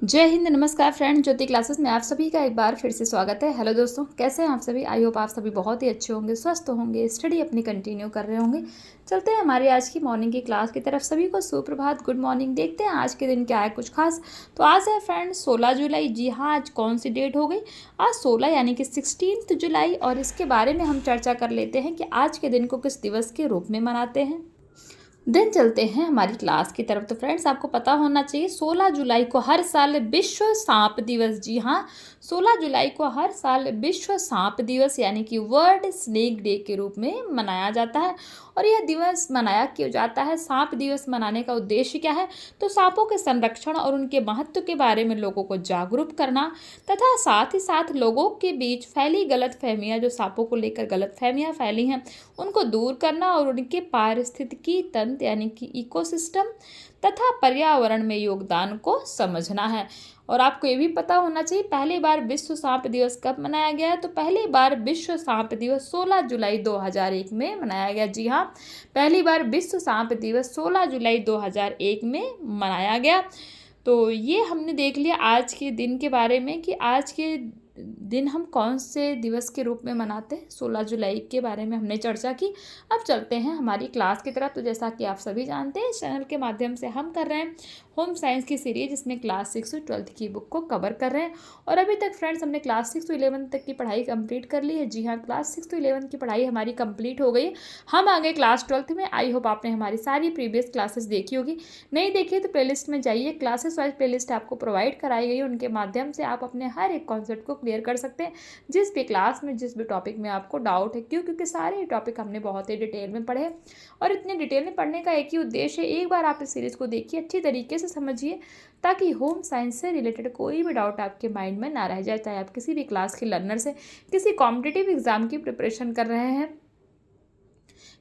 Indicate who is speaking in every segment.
Speaker 1: जय हिंद। नमस्कार फ्रेंड, ज्योति क्लासेस में आप सभी का एक बार फिर से स्वागत है। हेलो दोस्तों, कैसे हैं आप सभी? आई होप आप सभी बहुत ही अच्छे होंगे, स्वस्थ होंगे, स्टडी अपनी कंटिन्यू कर रहे होंगे। चलते हैं हमारी आज की मॉर्निंग की क्लास की तरफ। सभी को सुप्रभात, गुड मॉर्निंग। देखते हैं आज के दिन क्या है कुछ खास। तो आज है फ्रेंड 16 जुलाई। जी हाँ, आज कौन सी डेट हो गई? आज 16 यानी कि 16 जुलाई। और इसके बारे में हम चर्चा कर लेते हैं कि आज के दिन को किस दिवस के रूप में मनाते हैं। दिन चलते हैं हमारी क्लास की तरफ। तो फ्रेंड्स, आपको पता होना चाहिए 16 जुलाई को हर साल विश्व सांप दिवस, जी हाँ, 16 जुलाई को हर साल विश्व सांप दिवस यानी कि वर्ल्ड स्नेक डे के रूप में मनाया जाता है। और यह दिवस मनाया क्यों जाता है? सांप दिवस मनाने का उद्देश्य क्या है? तो सांपों के संरक्षण और उनके महत्व के बारे में लोगों को जागरूक करना, तथा साथ ही साथ लोगों के बीच फैली गलत फहमियाँ, जो सांपों को लेकर गलत फहमियाँ फैली हैं, उनको दूर करना और उनके पारिस्थितिकी तंत्र यानी कि इकोसिस्टम तथा पर्यावरण में योगदान को समझना है। और आपको ये भी पता होना चाहिए पहली बार विश्व सांप दिवस कब मनाया गया है? तो पहली बार विश्व सांप दिवस 16 जुलाई 2001 में मनाया गया। जी हाँ, पहली बार विश्व सांप दिवस 16 जुलाई 2001 में मनाया गया। तो ये हमने देख लिया आज के दिन के बारे में कि आज के दिन हम कौन से दिवस के रूप में मनाते हैं। 16 जुलाई के बारे में हमने चर्चा की। अब चलते हैं हमारी क्लास की तरफ। तो जैसा कि आप सभी जानते हैं, इस चैनल के माध्यम से हम कर रहे हैं होम साइंस की सीरीज, जिसमें क्लास 6 से 12th की बुक को कवर कर रहे हैं। और अभी तक फ्रेंड्स हमने क्लास 6 से 11 तक की पढ़ाई कंप्लीट कर ली है। जी हाँ, क्लास 6 से 11 की पढ़ाई हमारी कंप्लीट हो गई। हम आ गए क्लास 12th में। आई होप आपने हमारी सारी प्रीवियस क्लासेस देखी होगी। नहीं देखी तो प्लेलिस्ट में जाइए, क्लासेस वाइज प्लेलिस्ट आपको प्रोवाइड कराई गई है। उनके माध्यम से आप अपने हर एक कॉन्सेप्ट को क्लियर कर सकते हैं, जिस भी क्लास में, जिस भी टॉपिक में आपको डाउट है। क्योंकि सारे टॉपिक हमने बहुत ही डिटेल में पढ़े। और इतने डिटेल में पढ़ने का एक ही उद्देश्य है, एक बार आप इस सीरीज़ को देखिए, अच्छी तरीके से समझिए, ताकि होम साइंस से रिलेटेड कोई भी डाउट आपके माइंड में ना रह जाए। चाहे आप किसी भी क्लास के लर्नर से किसी कॉम्पिटिटिव एग्जाम की प्रिपरेशन कर रहे हैं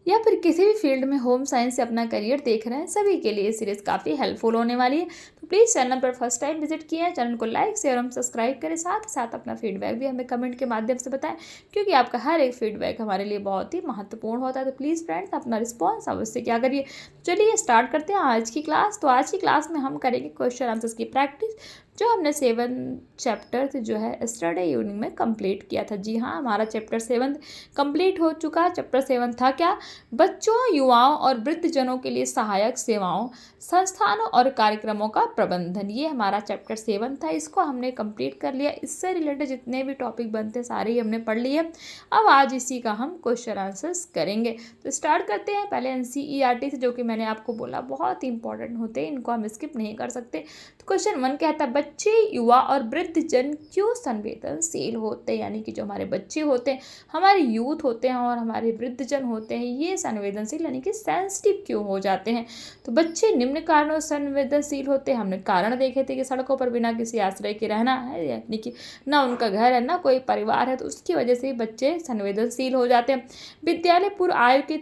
Speaker 1: या फिर किसी भी फील्ड में होम साइंस से अपना करियर देख रहे हैं, सभी के लिए सीरीज काफ़ी हेल्पफुल होने वाली है। तो प्लीज़ चैनल पर फर्स्ट टाइम विजिट किया है, चैनल को लाइक शेयर और सब्सक्राइब करें। साथ ही साथ अपना फीडबैक भी हमें कमेंट के माध्यम से बताएं, क्योंकि आपका हर एक फीडबैक हमारे लिए बहुत ही महत्वपूर्ण होता है। तो प्लीज़ फ्रेंड्स, अपना रिस्पॉन्स अवश्य क्या करिए। चलिए स्टार्ट करते हैं आज की क्लास। तो आज की क्लास में हम करेंगे क्वेश्चन आंसर्स की प्रैक्टिस, जो हमने 7 चैप्टर जो है स्टडी इवनिंग में कंप्लीट किया था। जी हाँ, हमारा चैप्टर 7 कंप्लीट हो चुका। चैप्टर 7 था क्या? बच्चों, युवाओं और वृद्धजनों के लिए सहायक सेवाओं, संस्थानों और कार्यक्रमों का प्रबंधन। ये हमारा चैप्टर 7 था। इसको हमने कंप्लीट कर लिया। इससे रिलेटेड जितने भी टॉपिक बनते सारे ही हमने पढ़ लिए। अब आज इसी का हम क्वेश्चन आंसर्स करेंगे। तो स्टार्ट करते हैं पहले एनसीईआरटी से, जो कि मैंने आपको बोला बहुत ही इंपॉर्टेंट होते हैं, इनको हम स्किप नहीं कर सकते। तो क्वेश्चन 1 कहता है, बच्चे, युवा और वृद्धजन क्यों संवेदनशील होते हैं? यानी कि जो हमारे बच्चे होते हैं, हमारे यूथ होते हैं और हमारे वृद्धजन होते हैं, ये संवेदनशील यानी कि सेंसिटिव क्यों हो जाते हैं? तो बच्चे निम्न कारणों से संवेदनशील होते हैं। हमने कारण देखे थे कि सड़कों पर बिना किसी आश्रय के रहना है, यानी कि ना उनका घर है ना कोई परिवार है, तो उसकी वजह से बच्चे संवेदनशील हो जाते हैं। विद्यालय पूर्व आयु के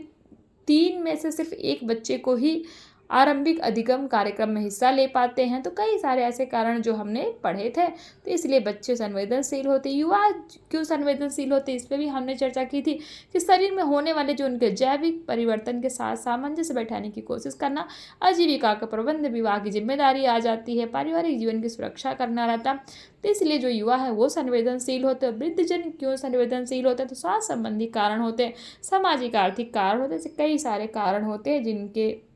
Speaker 1: 3 में से सिर्फ एक बच्चे को ही आरंभिक अधिगम कार्यक्रम में हिस्सा ले पाते हैं। तो कई सारे ऐसे कारण जो हमने पढ़े थे, तो इसलिए बच्चे संवेदनशील होते। युवा क्यों संवेदनशील होते, इस पर भी हमने चर्चा की थी कि शरीर में होने वाले जो उनके जैविक परिवर्तन के साथ सामंजस्य बैठाने की कोशिश करना, आजीविका का प्रबंध, विवाह की जिम्मेदारी आ जाती है, पारिवारिक जीवन की सुरक्षा करना रहता। तो इसलिए जो युवा है वो संवेदनशील होते हैं। वृद्धजन क्यों संवेदनशील होते हैं? तो स्वास्थ्य संबंधी कारण होते हैं, सामाजिक आर्थिक कारण होते हैं, ऐसे कई सारे कारण होते हैं जिनके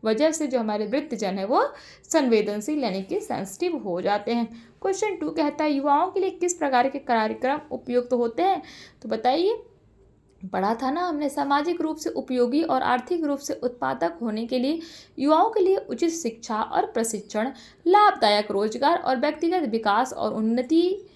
Speaker 1: वजह से जो हमारे वृद्धजन है वो संवेदनशील यानी कि सेंसिटिव हो जाते हैं। क्वेश्चन 2 कहता है, युवाओं के लिए किस प्रकार के कार्यक्रम उपयुक्त होते हैं? तो बताइए, पढ़ा था ना हमने, सामाजिक रूप से उपयोगी और आर्थिक रूप से उत्पादक होने के लिए युवाओं के लिए उचित शिक्षा और प्रशिक्षण, लाभदायक रोजगार और व्यक्तिगत विकास और उन्नति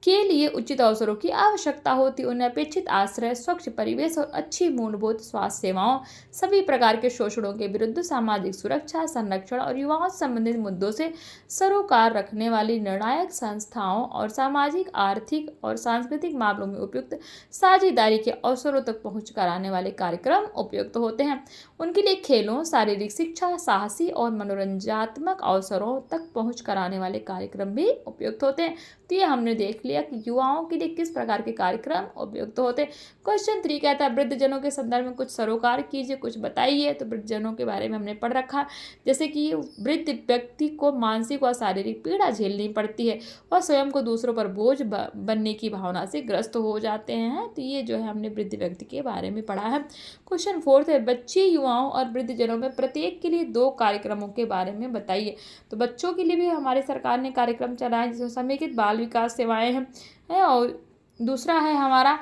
Speaker 1: के लिए उचित अवसरों की आवश्यकता होती है। उन्हें अपेक्षित आश्रय, स्वच्छ परिवेश और अच्छी मूलभूत स्वास्थ्य सेवाओं, सभी प्रकार के शोषणों के विरुद्ध सामाजिक सुरक्षा, संरक्षण और युवाओं से संबंधित मुद्दों से सरोकार रखने वाली निर्णायक संस्थाओं और सामाजिक, आर्थिक और सांस्कृतिक मामलों में उपयुक्त साझेदारी के अवसरों तक पहुँच कराने वाले कार्यक्रम उपयुक्त होते हैं। उनके लिए खेलों, शारीरिक शिक्षा, साहसी और मनोरंजनात्मक अवसरों तक पहुँच कराने वाले कार्यक्रम भी उपयुक्त होते हैं। तो ये हमने देख लिया लिए युवाओं के लिए किस प्रकार के कार्यक्रम उपयुक्त होते हैं। क्वेश्चन 3 कहता है वृद्धजनों के संदर्भ में कुछ सरोकार कीजिए, कुछ बताइए। तो वृद्धजनों के बारे में हमने पढ़ रखा, जैसे कि वृद्ध व्यक्ति को मानसिक और शारीरिक पीड़ा झेलनी पड़ती है और स्वयं को दूसरों पर बोझ बनने की भावना से ग्रस्त हो जाते हैं। तो ये जो है हमने वृद्ध व्यक्ति के बारे में पढ़ा है। क्वेश्चन 4 है बच्चे, युवाओं और वृद्धजनों में प्रत्येक के लिए 2 कार्यक्रमों के बारे में बताइए। तो बच्चों के लिए भी हमारे सरकार ने कार्यक्रम चलाया जिसमें समेकित बाल विकास सेवाएं हैं और दूसरा है हमारा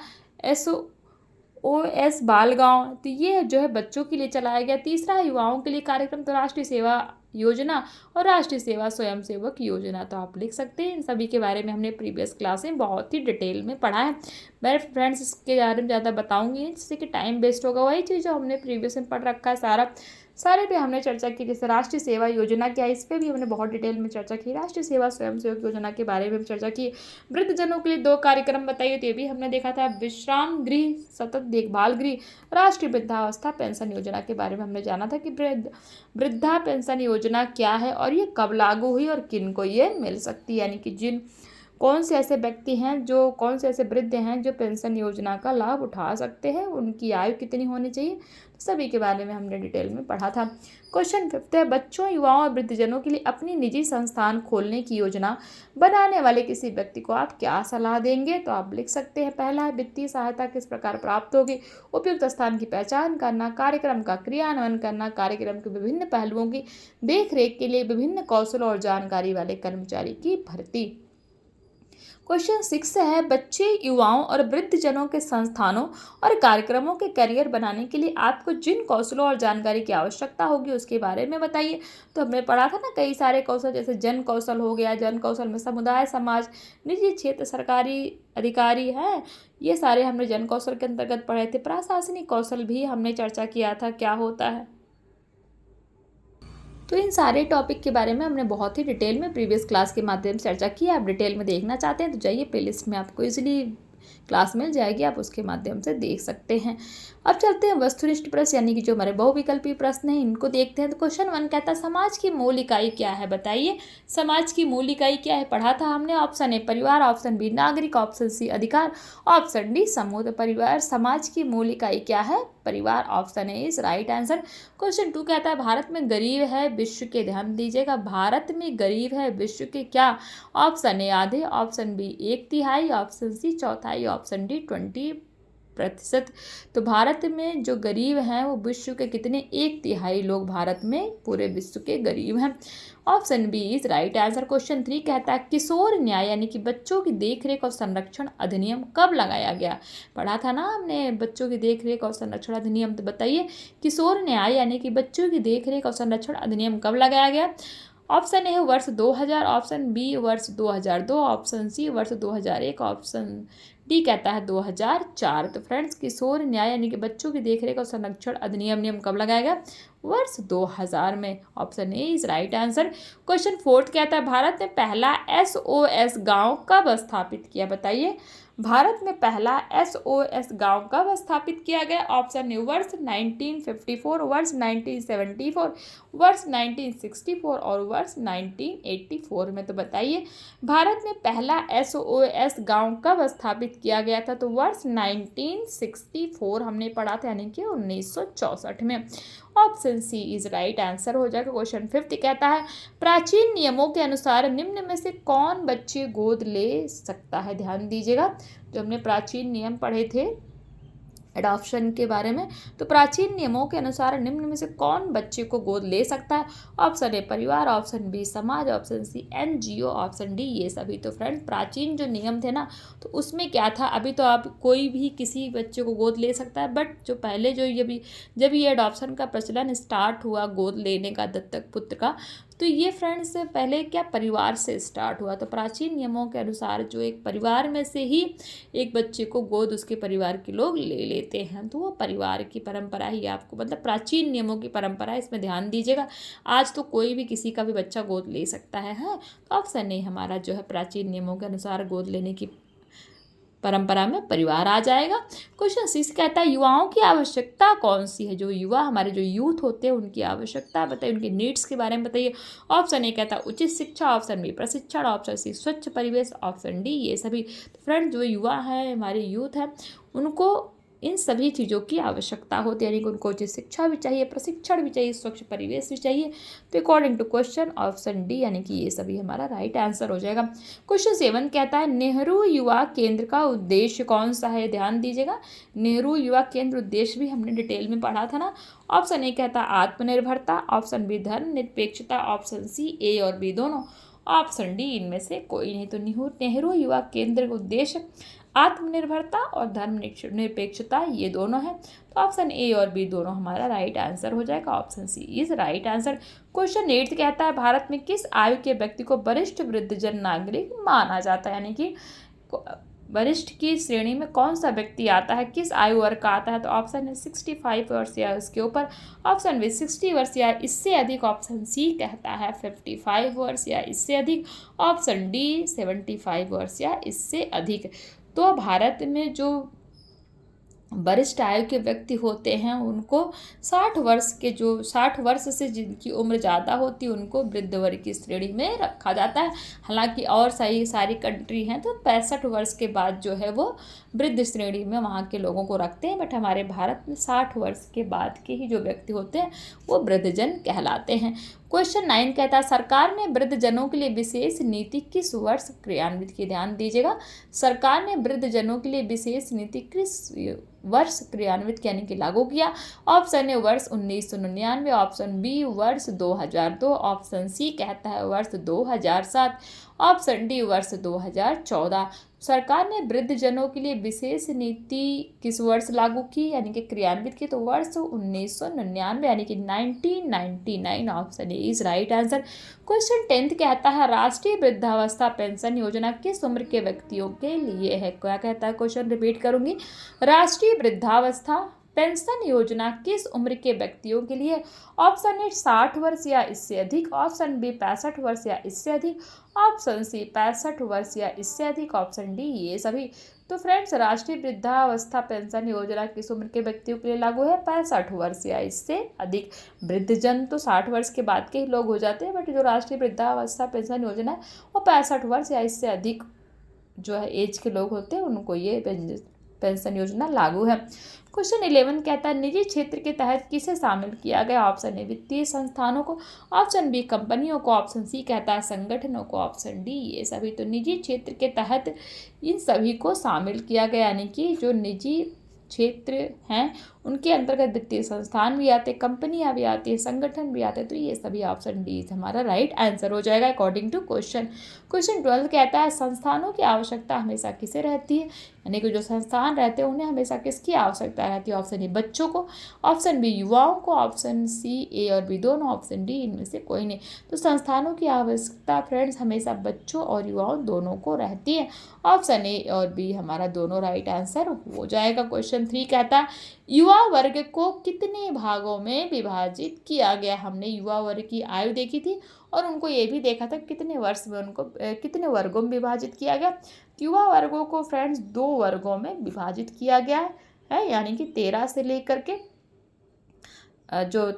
Speaker 1: SOS बाल गांव। तो ये जो है बच्चों के लिए चलाया गया। तीसरा है युवाओं के लिए कार्यक्रम, तो राष्ट्रीय सेवा योजना और राष्ट्रीय सेवा स्वयंसेवक योजना। तो आप लिख सकते हैं। इन सभी के बारे में हमने प्रीवियस क्लास में बहुत ही डिटेल में पढ़ा है। मैं फ्रेंड्स इसके बारे में ज़्यादा बताऊंगी जिससे कि टाइम वेस्ट होगा। वही चीज़ जो हमने प्रीवियस में पढ़ रखा है सारे पे हमने चर्चा की। जैसे राष्ट्रीय सेवा योजना क्या है, इस पर भी हमने बहुत डिटेल में चर्चा की। राष्ट्रीय सेवा स्वयंसेवक योजना के बारे में भी चर्चा की। वृद्धजनों के लिए 2 कार्यक्रम बताइए, तो ये भी हमने देखा था। विश्राम गृह, सतत देखभाल गृह, राष्ट्रीय वृद्धावस्था पेंशन योजना के बारे में हमने जाना था कि वृद्धा पेंशन योजना क्या है और ये कब लागू हुई और किन को ये मिल सकती है, यानी कि कौन से ऐसे व्यक्ति हैं कौन से ऐसे वृद्ध हैं जो पेंशन योजना का लाभ उठा सकते हैं, उनकी आयु कितनी होनी चाहिए, तो सभी के बारे में हमने डिटेल में पढ़ा था। क्वेश्चन 5 है बच्चों, युवाओं और वृद्धजनों के लिए अपनी निजी संस्थान खोलने की योजना बनाने वाले किसी व्यक्ति को आप क्या सलाह देंगे। तो आप लिख सकते हैं। पहला है वित्तीय सहायता किस प्रकार प्राप्त होगी, उपयुक्त स्थान की पहचान करना, कार्यक्रम का क्रियान्वयन करना, कार्यक्रम के विभिन्न पहलुओं की देखरेख के लिए विभिन्न कौशल और जानकारी वाले कर्मचारी की भर्ती। क्वेश्चन 6 है बच्चे, युवाओं और वृद्धजनों के संस्थानों और कार्यक्रमों के करियर बनाने के लिए आपको जिन कौशलों और जानकारी की आवश्यकता होगी उसके बारे में बताइए। तो हमने पढ़ा था ना कई सारे कौशल, जैसे जन कौशल हो गया। जन कौशल में समुदाय, समाज, निजी क्षेत्र, सरकारी अधिकारी हैं, ये सारे हमने जन कौशल के अंतर्गत पढ़े थे। प्रशासनिक कौशल भी हमने चर्चा किया था क्या होता है। तो इन सारे टॉपिक के बारे में हमने बहुत ही डिटेल में प्रीवियस क्लास के माध्यम से चर्चा की। आप डिटेल में देखना चाहते हैं तो जाइए, प्लेलिस्ट में आपको इजीली क्लास मिल जाएगी, आप उसके माध्यम से देख सकते हैं। अब चलते हैं वस्तुनिष्ठ प्रश्न, यानी कि जो हमारे बहुविकल्पी प्रश्न हैं इनको देखते हैं। तो क्वेश्चन 1 कहता है समाज की मूल इकाई क्या है, बताइए। समाज की मूल इकाई क्या है, पढ़ा था हमने। ऑप्शन ए परिवार, ऑप्शन बी नागरिक, ऑप्शन सी अधिकार, ऑप्शन डी समूह। तो परिवार, समाज की मूल इकाई क्या है, परिवार। Option A is right answer. Question 2 कहता है भारत में गरीब है विश्व के, ध्यान दीजिएगा, भारत में गरीब है विश्व के क्या। ऑप्शन ए आधे, option B 1/3, option C 1/4, option D 20%। तो भारत में जो गरीब हैं वो विश्व के कितने, 1/3 लोग भारत में पूरे विश्व के गरीब हैं। Option B is right answer. Question 3 कहता है किशोर न्याय यानी कि बच्चों की देखरेख और संरक्षण अधिनियम कब लगाया गया। पढ़ा था ना हमने बच्चों की देखरेख और संरक्षण अधिनियम। तो बताइए किशोर न्याय यानी कि बच्चों की देखरेख और संरक्षण अधिनियम कब लगाया गया। ऑप्शन ए है वर्ष 2000, ऑप्शन बी वर्ष 2002, ऑप्शन सी वर्ष 2001, ऑप्शन डी कहता है 2004। तो फ्रेंड्स किशोर न्याय यानी कि बच्चों की देखरेख और संरक्षण अधिनियम कब लगाया गया, वर्ष 2000 में। Option A is right answer. Question 4 कहता है भारत में पहला SOS गांव कब स्थापित किया, बताइए। भारत में पहला SOS गांव कब स्थापित किया गया। ऑप्शन ए वर्ष 1954, वर्ष 1974, वर्ष 1964 और वर्ष 1984 में। तो बताइए भारत में पहला SOS गांव कब स्थापित किया गया था। तो वर्ष 1964 हमने पढ़ा था, यानी कि 1964 में। Option C is right answer हो जाएगा। क्वेश्चन 5 कहता है प्राचीन नियमों के अनुसार निम्न में से कौन बच्चे गोद ले सकता है। ध्यान दीजिएगा, जो हमने प्राचीन नियम पढ़े थे एडॉप्शन के बारे में, तो प्राचीन नियमों के अनुसार निम्न में से कौन बच्चे को गोद ले सकता है। ऑप्शन ए परिवार, ऑप्शन बी समाज, option C NGO, option D ये सभी। तो फ्रेंड प्राचीन जो नियम थे ना, तो उसमें क्या था, अभी तो आप कोई भी किसी बच्चे को गोद ले सकता है, बट जो पहले जब ये एडॉप्शन का प्रचलन स्टार्ट हुआ गोद लेने का, दत्तक पुत्र का, तो ये फ्रेंड्स पहले क्या परिवार से स्टार्ट हुआ। तो प्राचीन नियमों के अनुसार जो एक परिवार में से ही एक बच्चे को गोद उसके परिवार के लोग ले लेते हैं, तो वो परिवार की परंपरा ही आपको, मतलब प्राचीन नियमों की परंपरा है, इसमें ध्यान दीजिएगा। आज तो कोई भी किसी का भी बच्चा गोद ले सकता है। हाँ, तो ऑप्शन ए हमारा जो है प्राचीन नियमों के अनुसार गोद लेने की परंपरा में परिवार आ जाएगा। क्वेश्चन 6 कहता है युवाओं की आवश्यकता कौन सी है। जो युवा हमारे जो यूथ होते हैं उनकी आवश्यकता बताइए, उनकी नीड्स के बारे में बताइए। ऑप्शन ए कहता है उचित शिक्षा, ऑप्शन बी प्रशिक्षण, ऑप्शन सी स्वच्छ परिवेश, ऑप्शन डी ये सभी। तो फ्रेंड जो युवा है हमारे यूथ है उनको इन सभी चीज़ों की आवश्यकता होती है, यानी कि उनको उचित शिक्षा भी चाहिए, प्रशिक्षण भी चाहिए, स्वच्छ परिवेश भी चाहिए। तो according to question option D यानी कि ये सभी हमारा राइट आंसर हो जाएगा। क्वेश्चन 7 कहता है नेहरू युवा केंद्र का उद्देश्य कौन सा है। ध्यान दीजिएगा, नेहरू युवा केंद्र उद्देश्य भी हमने डिटेल में पढ़ा था ना। ऑप्शन ए कहता है आत्मनिर्भरता, ऑप्शन बी धर्मनिरपेक्षता, ऑप्शन सी ए और बी दोनों, ऑप्शन डी इनमें से कोई नहीं। तो नेहरू युवा केंद्र का उद्देश्य आत्मनिर्भरता और धर्म निरपेक्षता ये दोनों है। तो ऑप्शन ए और बी दोनों हमारा राइट आंसर हो जाएगा। Option C is right answer. Question 8 कहता है भारत में किस आयु के व्यक्ति को वरिष्ठ वृद्धजन नागरिक माना जाता है, यानी कि वरिष्ठ की श्रेणी में कौन सा व्यक्ति आता है, किस आयु वर्ग का आता है। तो ऑप्शन है 65 वर्ष या उसके ऊपर, ऑप्शन बी 60 वर्ष या इससे अधिक, ऑप्शन सी कहता है 55 वर्ष या इससे अधिक, ऑप्शन डी 75 वर्ष या इससे अधिक। तो भारत में जो वरिष्ठ आयु के व्यक्ति होते हैं उनको 60 वर्ष से जिनकी उम्र ज़्यादा होती है उनको वृद्ध वर्ग की श्रेणी में रखा जाता है। हालांकि और सारी कंट्री हैं तो 65 वर्ष के बाद जो है वो वृद्ध श्रेणी में वहाँ के लोगों को रखते हैं, बट हमारे भारत में 60 वर्ष के बाद के ही जो व्यक्ति होते हैं वो वृद्धजन कहलाते हैं। क्वेश्चन 9 कहता है सरकार ने वृद्धजनों के लिए विशेष नीति किस वर्ष क्रियान्वित की। ध्यान दीजिएगा, सरकार ने वृद्धजनों के लिए विशेष नीति किस वर्ष क्रियान्वित यानी कि लागू किया। ऑप्शन ए वर्ष 1999, ऑप्शन बी वर्ष 2002, ऑप्शन सी कहता है वर्ष 2007, ऑप्शन डी वर्ष 2014। सरकार ने वृद्धजनों के लिए विशेष नीति किस वर्ष लागू की यानी कि क्रियान्वित की। तो वर्ष 1999 यानी कि 1999, option A is right answer. Question 10 कहता है राष्ट्रीय वृद्धावस्था पेंशन योजना किस उम्र के व्यक्तियों के लिए है। क्या कहता है, क्वेश्चन रिपीट करूंगी, राष्ट्रीय वृद्धावस्था पेंशन योजना किस उम्र के व्यक्तियों के लिए। ऑप्शन ए 60 वर्ष या इससे अधिक, ऑप्शन बी 65 वर्ष या इससे अधिक, ऑप्शन सी 65 वर्ष या इससे अधिक, ऑप्शन डी ये सभी। तो फ्रेंड्स राष्ट्रीय वृद्धावस्था पेंशन योजना किस उम्र के व्यक्तियों के लिए लागू है, 65 वर्ष या इससे अधिक। वृद्धजन तो 60 वर्ष के बाद के ही लोग हो जाते हैं, बट जो राष्ट्रीय वृद्धावस्था पेंशन योजना है वो 65 वर्ष या इससे अधिक जो है एज के लोग होते हैं उनको ये पेंशन योजना लागू है। क्वेश्चन 11 कहता है निजी क्षेत्र के तहत किसे शामिल किया गया। ऑप्शन ए वित्तीय संस्थानों को, ऑप्शन बी कंपनियों को, ऑप्शन सी कहता है संगठनों को, ऑप्शन डी ये सभी। तो निजी क्षेत्र के तहत इन सभी को शामिल किया गया, यानी कि जो निजी क्षेत्र हैं उनके अंतर्गत वित्तीय संस्थान भी आते, कंपनियां भी आती है, संगठन भी आते हैं। तो ये सभी ऑप्शन डी हमारा राइट आंसर हो जाएगा अकॉर्डिंग टू क्वेश्चन। क्वेश्चन 12 कहता है संस्थानों की आवश्यकता हमेशा किसे रहती है, यानी कि जो संस्थान रहते हैं उन्हें हमेशा किसकी आवश्यकता रहती है। ऑप्शन ए बच्चों को, ऑप्शन बी युवाओं को, ऑप्शन सी ए और बी दोनों, ऑप्शन डी इनमें से कोई नहीं। तो संस्थानों की आवश्यकता फ्रेंड्स हमेशा बच्चों और युवाओं दोनों को रहती है। ऑप्शन ए और बी हमारा दोनों राइट आंसर हो जाएगा। क्वेश्चन 3 कहता है युवा वर्ग को कितने भागों में विभाजित किया गया। हमने युवा वर्ग की आयु देखी थी और उनको ये भी देखा था कितने वर्ष में उनको कितने वर्गों में विभाजित किया गया। युवा वर्गों को फ्रेंड्स 2 वर्गों में विभाजित किया गया है, यानी कि 13 से लेकर के जो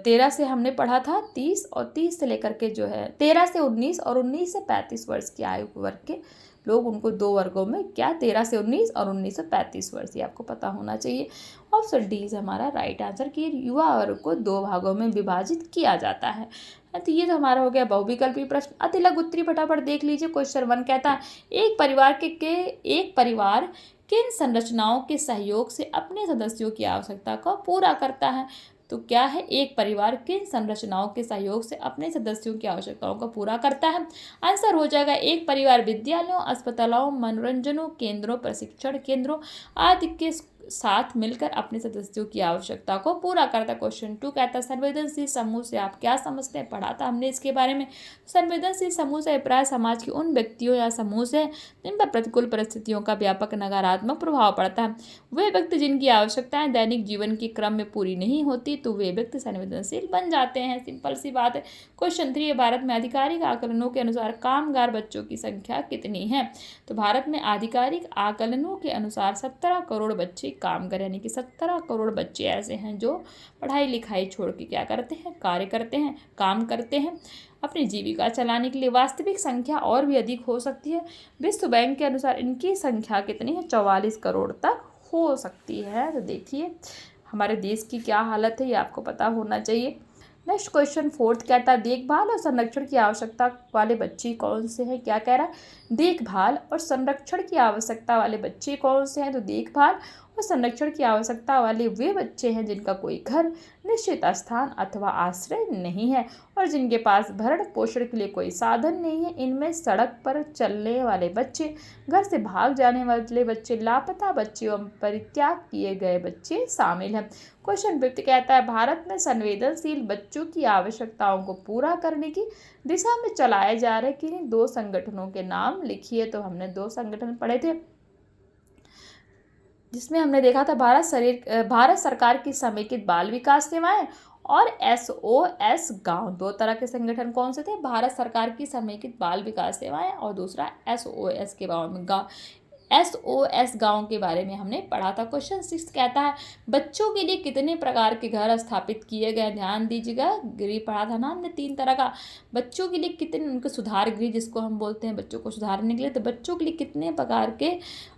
Speaker 1: 13 से हमने पढ़ा था 30 और 30 से लेकर के जो है 13 से 19 और 19 से 35 वर्ष की आयु वर्ग के लोग, उनको 2 वर्गों में क्या 13 से 19 और 19 से 35 वर्ष, ये आपको पता होना चाहिए। ऑप्शन डी इज हमारा राइट आंसर कि युवा वर्ग को 2 भागों में विभाजित किया जाता है। तो ये तो हमारा हो गया बहुविकल्पी प्रश्न। अतिलघु उत्तरी फटाफट देख लीजिए। क्वेश्चन 1 कहता है एक परिवार किन संरचनाओं के सहयोग से अपने सदस्यों की आवश्यकता को पूरा करता है। तो क्या है, एक परिवार किन संरचनाओं के सहयोग से अपने सदस्यों की आवश्यकताओं को पूरा करता है। आंसर हो जाएगा एक परिवार विद्यालयों, अस्पतालों, मनोरंजनों केंद्रों, प्रशिक्षण केंद्रों आदि के साथ मिलकर अपने सदस्यों की आवश्यकता को पूरा करता है। क्वेश्चन 2 कहता है संवेदनशील समूह से आप क्या समझते हैं, पढ़ा था हमने इसके बारे में। संवेदनशील समूह से अभिप्राय समाज के उन व्यक्तियों या समूह से जिन पर प्रतिकूल परिस्थितियों का व्यापक नकारात्मक प्रभाव पड़ता है। वे व्यक्ति जिनकी आवश्यकताएं दैनिक जीवन के क्रम में पूरी नहीं होती तो वे व्यक्ति संवेदनशील बन जाते हैं। सिंपल सी बात है। क्वेश्चन 3 भारत में आधिकारिक आकलनों के अनुसार कामगार बच्चों की संख्या कितनी है। तो भारत में आधिकारिक आकलनों के अनुसार 17 करोड़ बच्चे काम करें, यानी कि 17 करोड़ बच्चे ऐसे हैं जो पढ़ाई लिखाई छोड़ के क्या करते हैं, कार्य करते हैं, काम करते हैं अपनी जीविका चलाने के लिए। वास्तविक संख्या और भी अधिक हो सकती है। विश्व बैंक के अनुसार इनकी संख्या कितनी है, 44 करोड़ तक हो सकती है। तो देखिए हमारे देश की क्या हालत है, ये आपको पता होना चाहिए। नेक्स्ट क्वेश्चन 4 कहता है देखभाल और संरक्षण की आवश्यकता वाले बच्चे कौन से हैं। क्या कह रहा है, देखभाल और संरक्षण की आवश्यकता वाले बच्चे कौन से हैं। तो देखभाल और संरक्षण की आवश्यकता वाले वे बच्चे हैं जिनका कोई घर, निश्चित स्थान अथवा आश्रय नहीं है और जिनके पास भरण पोषण के लिए कोई साधन नहीं है। इनमें सड़क पर चलने वाले बच्चे, घर से भाग जाने वाले बच्चे, लापता बच्चे एवं परित्याग किए गए बच्चे शामिल हैं। क्वेश्चन 5 कहता है भारत में संवेदनशील बच्चों की आवश्यकताओं को पूरा करने की दिशा में चलाए जा रहे किन्हीं 2 संगठनों के नाम लिखिए। तो हमने 2 संगठन पढ़े थे जिसमें हमने देखा था भारत सरकार की समेकित बाल विकास सेवाएं और SOS गांव। 2 तरह के संगठन कौन से थे, भारत सरकार की समेकित बाल विकास सेवाएं और दूसरा SOS के गांव SOS गांव के बारे में हमने पढ़ा था। क्वेश्चन 6 कहता है बच्चों के लिए कितने प्रकार के घर स्थापित किए गए। ध्यान दीजिएगा, गृह पढ़ा था ना हमने 3 तरह का। बच्चों के लिए कितने, उनके सुधार गृह जिसको हम बोलते हैं बच्चों को सुधारने के लिए, तो बच्चों के लिए कितने प्रकार के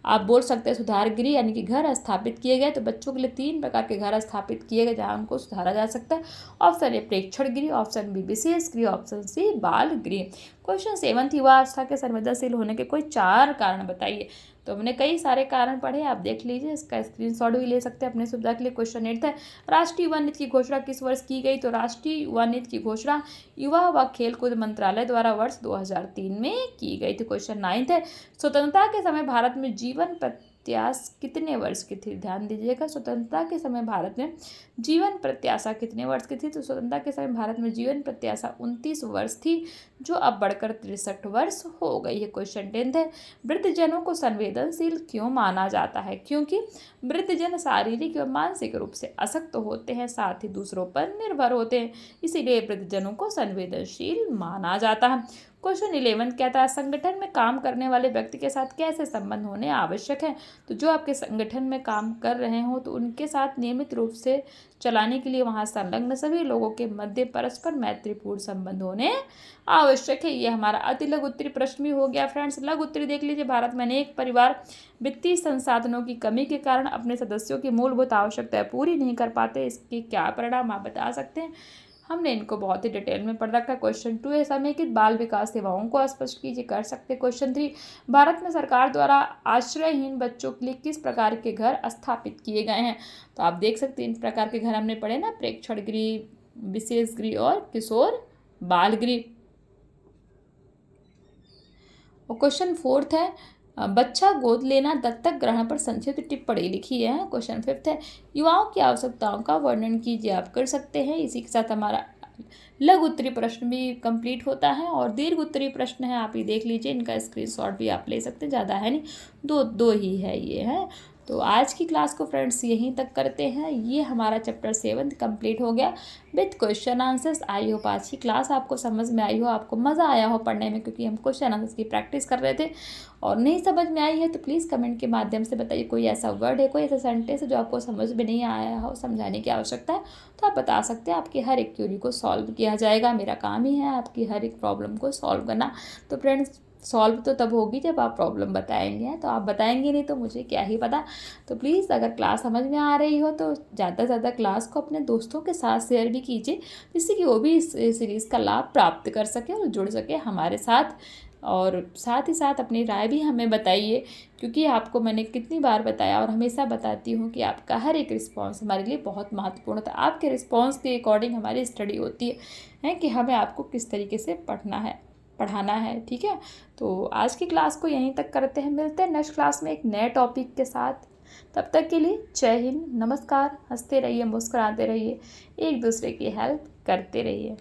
Speaker 1: आप बोल सकते हैं सुधार गृह यानी कि घर स्थापित किए गए। तो बच्चों के लिए 3 प्रकार के घर स्थापित किए गए जहाँ उनको सुधारा जा सकता है। ऑप्शन ए प्रेक्षण गृह, ऑप्शन बी विशेष गृह, ऑप्शन सी बाल गृह। क्वेश्चन 7 युवा अवस्था के संवेदनशील होने के कोई 4 कारण बताइए। तो हमने कई सारे कारण पढ़े, आप देख लीजिए, इसका स्क्रीनशॉट भी ले सकते हैं अपने सुविधा के लिए। क्वेश्चन 8 है राष्ट्रीय युवा नीति की घोषणा किस वर्ष की गई। तो राष्ट्रीय युवा नीति की घोषणा युवा व खेलकूद मंत्रालय द्वारा वर्ष 2003 में की गई थी। क्वेश्चन 9 है स्वतंत्रता के समय भारत में जीवन प्रत्याशा कितने वर्ष की थी। ध्यान दीजिएगा, स्वतंत्रता के समय भारत में जीवन प्रत्याशा कितने वर्ष की थी। तो स्वतंत्रता के समय भारत में जीवन प्रत्याशा 29 वर्ष थी जो अब बढ़कर 63 वर्ष हो गई है। क्वेश्चन 10 है वृद्धजनों को संवेदनशील क्यों माना जाता है। क्योंकि वृद्धजन शारीरिक एवं मानसिक रूप से अशक्त होते हैं, साथ ही दूसरों पर निर्भर होते हैं, इसीलिए वृद्धजनों को संवेदनशील माना जाता है। क्वेश्चन 11 कहता है संगठन में काम करने वाले व्यक्ति के साथ कैसे संबंध होने आवश्यक है। तो जो आपके संगठन में काम कर रहे हो तो उनके साथ नियमित रूप से चलाने के लिए वहां संलग्न सभी लोगों के मध्य परस्पर मैत्रीपूर्ण संबंध होने आवश्यक है। ये हमारा अति लघु उत्तरी प्रश्न भी हो गया। फ्रेंड्स लघु उत्तरी देख लीजिए, भारत में अनेक परिवार वित्तीय संसाधनों की कमी के कारण अपने सदस्यों की मूलभूत आवश्यकताएं पूरी नहीं कर पाते। इसके क्या परिणाम आप बता सकते हैं। हमने इनको बहुत ही डिटेल में पढ़ रखा है। क्वेश्चन 2 है समेकित बाल विकास सेवाओं को स्पष्ट कीजिए, कर सकते हैं। क्वेश्चन 3 भारत में सरकार द्वारा आश्रयहीन बच्चों के लिए किस प्रकार के घर स्थापित किए गए हैं। तो आप देख सकते हैं इन प्रकार के घर हमने पढ़े ना, प्रेक्षण गृह, विशेष गृह और किशोर बाल गृह। और क्वेश्चन 4 है बच्चा गोद लेना दत्तक ग्रहण पर संक्षिप्त टिप्पणी लिखी है। क्वेश्चन 5 है युवाओं की आवश्यकताओं का वर्णन कीजिए, आप कर सकते हैं। इसी के साथ हमारा लघु उत्तरी प्रश्न भी कंप्लीट होता है और दीर्घ उत्तरी प्रश्न है, आप ये देख लीजिए, इनका स्क्रीनशॉट भी आप ले सकते हैं, ज़्यादा है नहीं, दो ही है ये है। तो आज की क्लास को फ्रेंड्स यहीं तक करते हैं। ये हमारा चैप्टर 7 कंप्लीट हो गया with question answers. I hope आज की क्लास आपको समझ में आई हो, आपको मज़ा आया हो पढ़ने में, क्योंकि हम क्वेश्चन आंसर्स की प्रैक्टिस कर रहे थे। और नहीं समझ में आई है तो प्लीज़ कमेंट के माध्यम से बताइए, कोई ऐसा वर्ड है, कोई ऐसा सेंटेंस है जो आपको समझ में नहीं आया हो, समझाने की आवश्यकता है तो आप बता सकते हैं। आपकी हर एक क्यूरी को सॉल्व किया जाएगा, मेरा काम ही है आपकी हर एक प्रॉब्लम को सॉल्व करना। तो फ्रेंड्स सॉल्व तो तब होगी जब आप प्रॉब्लम बताएंगे, तो आप बताएंगे नहीं तो मुझे क्या ही पता। तो प्लीज़ अगर क्लास समझ में आ रही हो तो ज़्यादा से ज़्यादा क्लास को अपने दोस्तों के साथ शेयर भी कीजिए, जिससे कि वो भी इस सीरीज़ का लाभ प्राप्त कर सके और जुड़ सके हमारे साथ। और साथ ही साथ अपनी राय भी हमें बताइए, क्योंकि आपको मैंने कितनी बार बताया और हमेशा बताती हूँ कि आपका हर एक रिस्पॉन्स हमारे लिए बहुत महत्वपूर्ण था। आपके रिस्पॉन्स के अकॉर्डिंग हमारी स्टडी होती है कि हमें आपको किस तरीके से पढ़ाना है, ठीक है। तो आज की क्लास को यहीं तक करते हैं, मिलते हैं नेक्स्ट क्लास में एक नए टॉपिक के साथ। तब तक के लिए जय हिंद, नमस्कार। हंसते रहिए, मुस्कुराते रहिए, एक दूसरे की हेल्प करते रहिए।